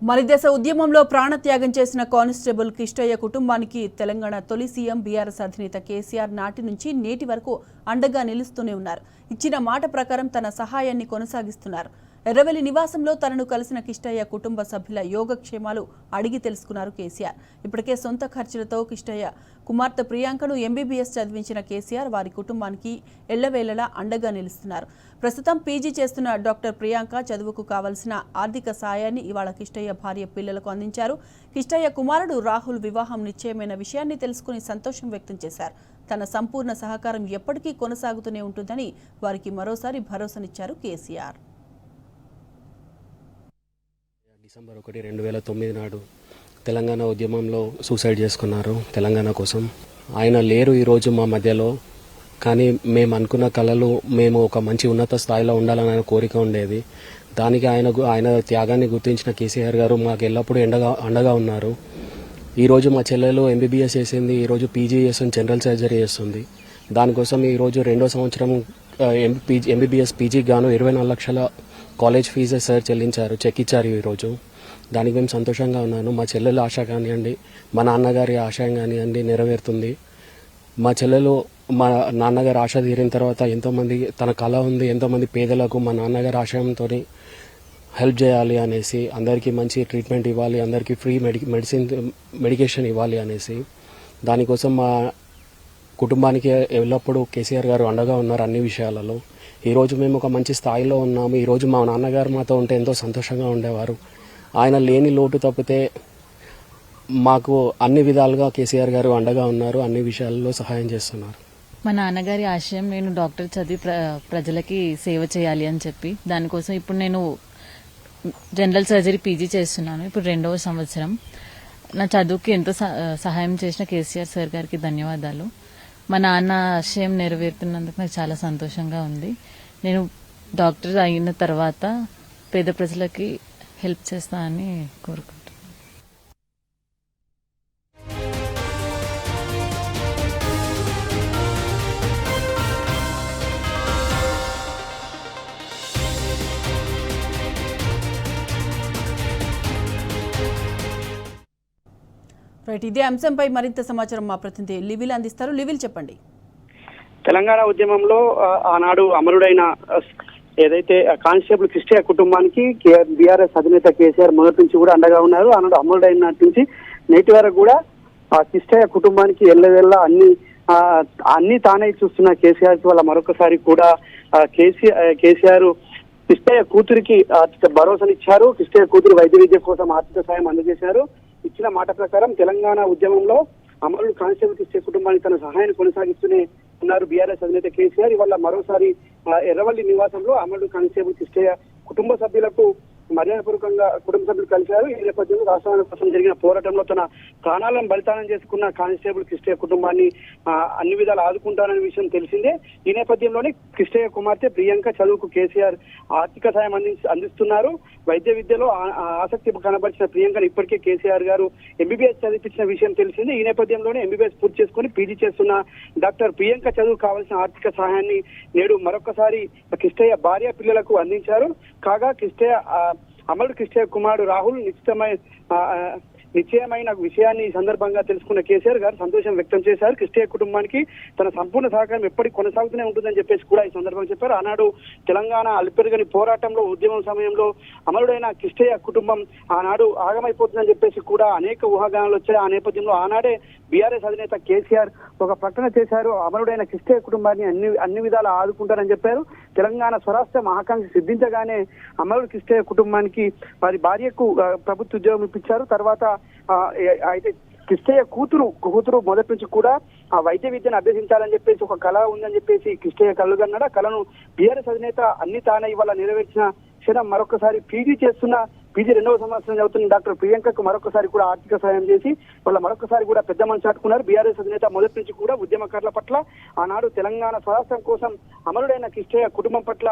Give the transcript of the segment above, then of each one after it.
మలిదశ ఉద్యమంలో ప్రాణత్యాగం చేసిన కానిస్టేబుల్ కిష్టయ్య కుటుంబానికి తెలంగాణ తొలి సీఎం బీఆర్ఎస్ అధినేత కేసీఆర్ నాటి నుంచి నేటి వరకు అండగా నిలుస్తూనే ఉన్నారు. ఇచ్చిన మాట ప్రకారం తన సహాయాన్ని కొనసాగిస్తున్నారు. ఎర్రవెల్లి నివాసంలో తనను కలిసిన కిష్టయ్య కుటుంబ సభ్యుల యోగక్షేమాలు అడిగి తెలుసుకున్నారు కేసీఆర్. ఇప్పటికే సొంత ఖర్చులతో కిష్టయ్య కుమార్తె ప్రియాంకను ఎంబీబీఎస్ చదివించిన కేసీఆర్ వారి కుటుంబానికి ఎళ్లవేళలా అండగా నిలుస్తున్నారు. ప్రస్తుతం పీజీ చేస్తున్న డాక్టర్ ప్రియాంక చదువుకు కావలసిన ఆర్థిక సాయాన్ని ఇవాళ కిష్టయ్య భార్య పిల్లలకు అందించారు. కిష్టయ్య కుమారుడు రాహుల్ వివాహం నిశ్చయమైన విషయాన్ని తెలుసుకుని సంతోషం వ్యక్తం చేశారు. తన సంపూర్ణ సహకారం ఎప్పటికీ కొనసాగుతూనే ఉంటుందని వారికి మరోసారి భరోసానిచ్చారు కేసీఆర్. డిసెంబర్ 1, 2009 నాడు తెలంగాణ ఉద్యమంలో సూసైడ్ చేసుకున్నారు. తెలంగాణ కోసం ఆయన లేరు ఈరోజు మా మధ్యలో. కానీ మేము అనుకున్న కళలు మేము ఒక మంచి ఉన్నత స్థాయిలో ఉండాలని ఆయన కోరిక ఉండేది. దానికి ఆయన త్యాగాన్ని గుర్తించిన కేసీఆర్ గారు మాకు ఎల్లప్పుడూ అండగా ఉన్నారు. ఈరోజు మా చెల్లెలు ఎంబీబీఎస్ చేసింది, ఈరోజు పీజీ చేస్తుంది, జనరల్ సర్జరీ చేస్తుంది. దానికోసం ఈరోజు 2వ సంవత్సరం ఎంబీబీఎస్ పీజీకి గాను 24 లక్షల కాలేజ్ ఫీజు సార్ చెల్లించారు, చెక్ ఇచ్చారు ఈరోజు. దానికి మేము సంతోషంగా ఉన్నాను. మా చెల్లెలు ఆశ కానివ్వండి, మా నాన్నగారి ఆశయం కానివ్వండి నెరవేరుతుంది. మా చెల్లెలు మా నాన్నగారి ఆశ తీరిన తర్వాత ఎంతోమంది తన కళ ఉంది, ఎంతోమంది పేదలకు మా నాన్నగారి ఆశయంతో హెల్ప్ చేయాలి అనేసి, అందరికీ మంచి ట్రీట్మెంట్ ఇవ్వాలి, అందరికీ ఫ్రీ మెడికేషన్ ఇవ్వాలి అనేసి, దానికోసం మా కుటుంబానికి ఎల్లప్పుడూ కేసీఆర్ గారు అండగా ఉన్నారు అన్ని విషయాలలో. ఈరోజు మేము ఒక మంచి స్థాయిలో ఉన్నాము. ఈరోజు మా నాన్నగారు మాతో ఉంటే ఎంతో సంతోషంగా ఉండేవారు. ఆయన లేని లోటు తప్పితే మాకు అన్ని విధాలుగా కేసీఆర్ గారు అండగా ఉన్నారు, అన్ని విషయాల్లో సహాయం చేస్తున్నారు. మా నాన్నగారి ఆశయం నేను డాక్టర్ చదివి ప్రజలకి సేవ చేయాలి అని చెప్పి, దానికోసం ఇప్పుడు నేను జనరల్ సర్జరీ పీజీ చేస్తున్నాను. ఇప్పుడు 2వ సంవత్సరం. నా చదువుకి ఎంతో సహాయం చేసిన కేసీఆర్ సార్ గారికి ధన్యవాదాలు. మా నాన్న ఆశయం నెరవేరుతున్నందుకు నాకు చాలా సంతోషంగా ఉంది. నేను డాక్టర్ అయిన తర్వాత పేద ప్రజలకి హెల్ప్ చేస్తానని కోరుకుంటున్నాను. రైట్, ఇదే అంశంపై మరింత సమాచారం మా ప్రతినిధి లివిల్ అందిస్తారు. లివిల్ చెప్పండి. తెలంగాణ ఉద్యమంలో ఆనాడు అమరుడైన ఏదైతే కానిస్టేబుల్ కిష్టయ్య కుటుంబానికి బీఆర్ఎస్ అధినేత కేసీఆర్ మొదటి నుంచి కూడా అండగా ఉన్నారు. ఆనాడు అమరుడైన నాటి నుంచి నేటి వరకు కూడా కిష్టయ్య కుటుంబానికి ఎల్లవేళ్ళ అన్ని తానే చూస్తున్న కేసీఆర్ కి వల్ల మరొకసారి కూడా కేసీఆర్ కిష్టయ్య కూతురికి ఆర్థిక భరోసానిచ్చారు. కిష్టయ్య కూతురు వైద్య విద్య కోసం ఆర్థిక సాయం అందజేశారు. ఇచ్చిన మాట ప్రకారం తెలంగాణ ఉద్యమంలో అమరుడు కానిస్టేబుల్ కిష్టయ్య కుటుంబానికి తన సహాయాన్ని కొనసాగిస్తూనే ఉన్నారు బీఆర్ఎస్ అధినేత కేసీఆర్. ఇవాళ మరోసారి ఎర్రవల్లి నివాసంలో అమరుడు కానిస్టేబుల్ కిష్టయ్య కుటుంబ సభ్యులకు మర్యాదపూర్వకంగా కుటుంబ సభ్యులు కలిశారు. ఈ నేపథ్యంలో రాష్ట్రాల కోసం జరిగిన పోరాటంలో తన ప్రాణాలను బలిదానం చేసుకున్న కానిస్టేబుల్ కిష్టయ్య కుటుంబాన్ని అన్ని విధాలు ఆదుకుంటారనే విషయం తెలిసిందే. ఈ నేపథ్యంలోనే కిష్టయ్య కుమార్తె ప్రియాంక చదువుకు కేసీఆర్ ఆర్థిక సాయం అందిస్తున్నారు. వైద్య విద్యలో ఆసక్తి కనబరిచిన ప్రియాంకను ఇప్పటికే కేసీఆర్ గారు ఎంబీబీఎస్ చదివించిన విషయం తెలిసిందే. ఈ నేపథ్యంలోనే ఎంబీబీఎస్ పూర్తి చేసుకుని పీజీ చేస్తున్న డాక్టర్ ప్రియాంక చదువు కావాల్సిన ఆర్థిక సహాయాన్ని నేడు మరొకసారి కిష్టయ్య భార్య పిల్లలకు అందించారు. కాగా కిష్టయ్య అమరుడు కిష్టయ్య కుమారుడు రాహుల్ నిశ్చయమైన విషయాన్ని ఈ సందర్భంగా తెలుసుకున్న కేసీఆర్ గారు సంతోషం వ్యక్తం చేశారు. కిష్టయ్య కుటుంబానికి తన సంపూర్ణ సహకారం ఎప్పటికీ కొనసాగుతూనే ఉంటుందని చెప్పేసి కూడా ఈ సందర్భంగా చెప్పారు. ఆనాడు తెలంగాణ అల్పెరగని పోరాటంలో ఉద్యమం సమయంలో అమరుడైన కిష్టయ్య కుటుంబం ఆనాడు ఆగమైపోతుందని చెప్పేసి కూడా అనేక ఊహాగానాలు వచ్చాయి. ఆ నేపథ్యంలో ఆనాడే బీఆర్ఎస్ అధినేత కేసీఆర్ ఒక ప్రకటన చేశారు. అమరుడైన కిష్టయ్య కుటుంబాన్ని అన్ని విధాలు ఆదుకుంటారని చెప్పారు. తెలంగాణ స్వరాష్ట్రం ఆకాంక్ష సిద్ధించగానే అమరుడు కిష్టయ్య కుటుంబానికి వారి భార్యకు ప్రభుత్వ ఉద్యోగం ఇప్పించారు. తర్వాత అయితే కిష్టయ్య కూతురు మొదటి నుంచి కూడా ఆ వైద్య విద్యను అభ్యసించాలని చెప్పేసి ఒక కళ ఉందని చెప్పేసి కిష్టయ్య కలుగన్నాడు. ఆ కళను బీఆర్ఎస్ అధినేత అన్ని తానే ఇవాళ నెరవేర్చిన క్షణం మరొకసారి పీజీ 2వ సంవత్సరం చదువుతున్న డాక్టర్ ప్రియాంకకు మరొకసారి కూడా ఆర్థిక సాయం చేసి వాళ్ళ మరొకసారి కూడా పెద్ద మనసు చాటుకున్నారు. బీఆర్ఎస్ అధినేత మొదటి నుంచి కూడా ఉద్యమకారుల పట్ల ఆనాడు తెలంగాణ స్వరాష్ట్రం కోసం అమరుడైన కిష్టయ్య కుటుంబం పట్ల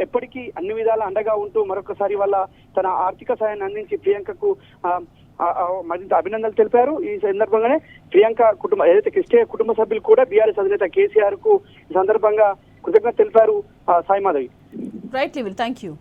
ఎప్పటికీ అన్ని విధాలా అండగా ఉంటూ మరొకసారి వాళ్ళ తన ఆర్థిక సాయాన్ని అందించి ప్రియాంకకు మరింత అభినందనలు తెలిపారు. ఈ సందర్భంగానే ప్రియాంక ఏదైతే కిష్టయ్య కుటుంబ సభ్యులు కూడా బీఆర్ఎస్ అధినేత కేసీఆర్ కు ఈ సందర్భంగా కృతజ్ఞత తెలిపారు. సాయి మాధవి. రైట్ లివిల్, థ్యాంక్ యూ.